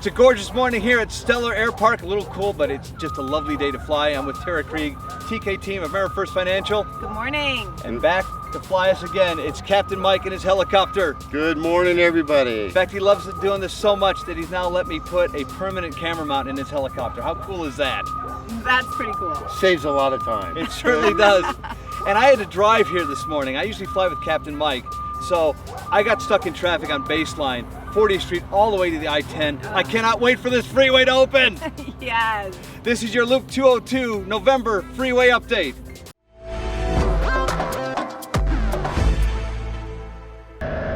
It's a gorgeous morning here at Stellar Air Park. A little cool, but it's just a lovely day to fly. I'm with Tara Krieg, TK team of Amerifirst Financial. Good morning. And back to fly us again, it's Captain Mike in his helicopter. Good morning, everybody. In fact, he loves doing this so much that he's now let me put a permanent camera mount in his helicopter. How cool is that? That's pretty cool. Saves a lot of time. It certainly does. And I had to drive here this morning. I usually fly with Captain Mike. So I got stuck in traffic on Baseline, 40th Street, all the way to the I-10. I cannot wait for this freeway to open. Yes. This is your Loop 202 November freeway update.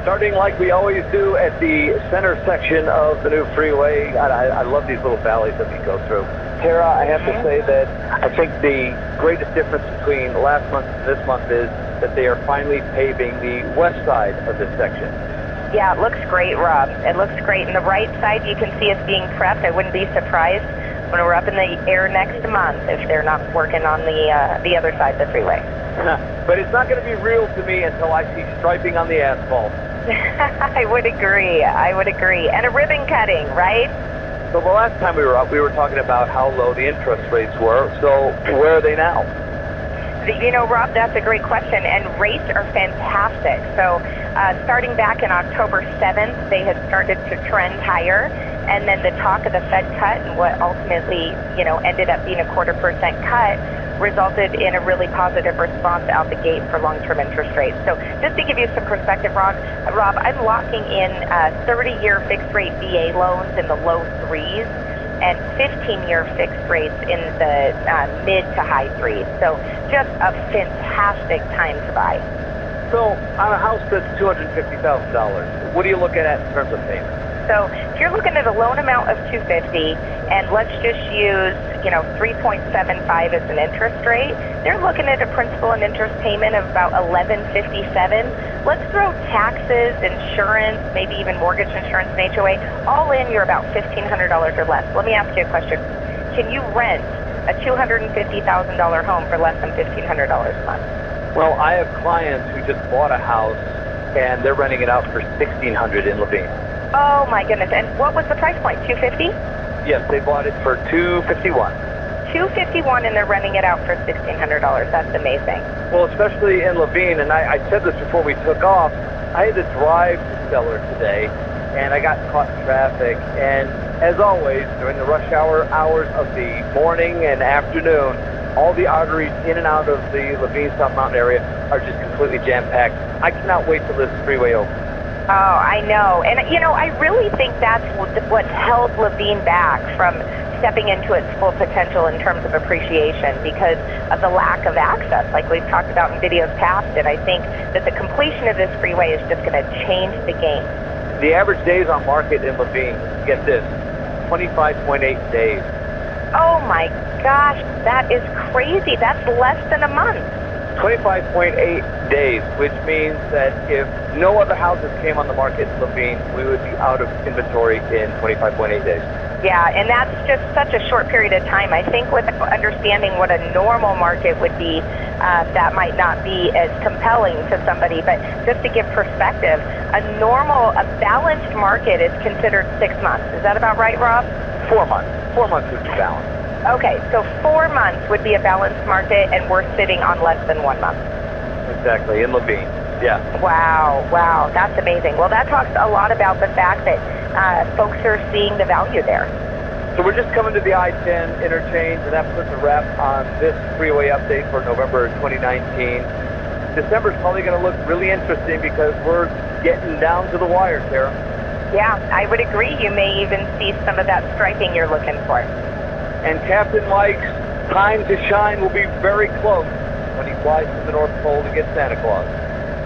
Starting like we always do at the center section of the new freeway. I love these little valleys that we go through. Tara, I have to say that I think the greatest difference between last month and this month is that they are finally paving the west side of this section. Yeah, it looks great, Rob. It looks great. And the right side, you can see it's being prepped. I wouldn't be surprised when we're up in the air next month if they're not working on the other side of the freeway. But it's not going to be real to me until I see striping on the asphalt. I would agree. I would agree. And a ribbon cutting, right? So the last time we were up, we were talking about how low the interest rates were. So where are they now? You know, Rob, that's a great question, and rates are fantastic. So starting back in October 7th, they had started to trend higher, and then the talk of the Fed cut and what ultimately, ended up being a 0.25% cut resulted in a really positive response out the gate for long-term interest rates. So just to give you some perspective, Rob, I'm locking in 30-year fixed-rate VA loans in the low 3s, and 15-year fixed rates in the mid to high 3s. So just a fantastic time to buy. So on a house that's $250,000, what are you looking at in terms of payment? So if you're looking at a loan amount of $250,000, and let's just use 3.75 as an interest rate, they're looking at a principal and interest payment of about $1,157. Let's throw taxes, insurance, maybe even mortgage insurance and HOA. All in, you're about $1,500 or less. Let me ask you a question. Can you rent a $250,000 home for less than $1,500 a month? Well, I have clients who just bought a house, and they're renting it out for $1,600 in Laveen. Oh, my goodness. And what was the price point, $250,000? Yes, they bought it for $251,000. $251,000, and they're renting it out for $1,600. That's amazing. Well, especially in Laveen, and I said this before we took off, I had to drive to Stellar today, and I got caught in traffic. And as always, during the rush hour hours of the morning and afternoon, all the arteries in and out of the Laveen South Mountain area are just completely jam-packed. I cannot wait till this freeway opens. Oh, I know. And, I really think that's what's held Laveen back from stepping into its full potential in terms of appreciation because of the lack of access, like we've talked about in videos past. And I think that the completion of this freeway is just going to change the game. The average days on market in Laveen, get this, 25.8 days. Oh, my gosh, that is crazy. That's less than a month. 25.8 days, which means that if no other houses came on the market in Laveen, we would be out of inventory in 25.8 days. Yeah, and that's just such a short period of time. I think with understanding what a normal market would be, that might not be as compelling to somebody. But just to give perspective, a balanced market is considered 6 months. Is that about right, Rob? 4 months. 4 months would be balanced. Okay, so 4 months would be a balanced market, and we're sitting on less than 1 month. Exactly, in Laveen. Yeah. Wow, that's amazing. Well, that talks a lot about the fact that folks are seeing the value there. So we're just coming to the I-10 interchange, and that puts a wrap on this freeway update for November 2019. December's probably going to look really interesting because we're getting down to the wire, Tara. Yeah, I would agree. You may even see some of that striping you're looking for. And Captain Mike's time to shine will be very close when he flies to the North Pole to get Santa Claus.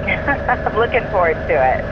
I'm looking forward to it.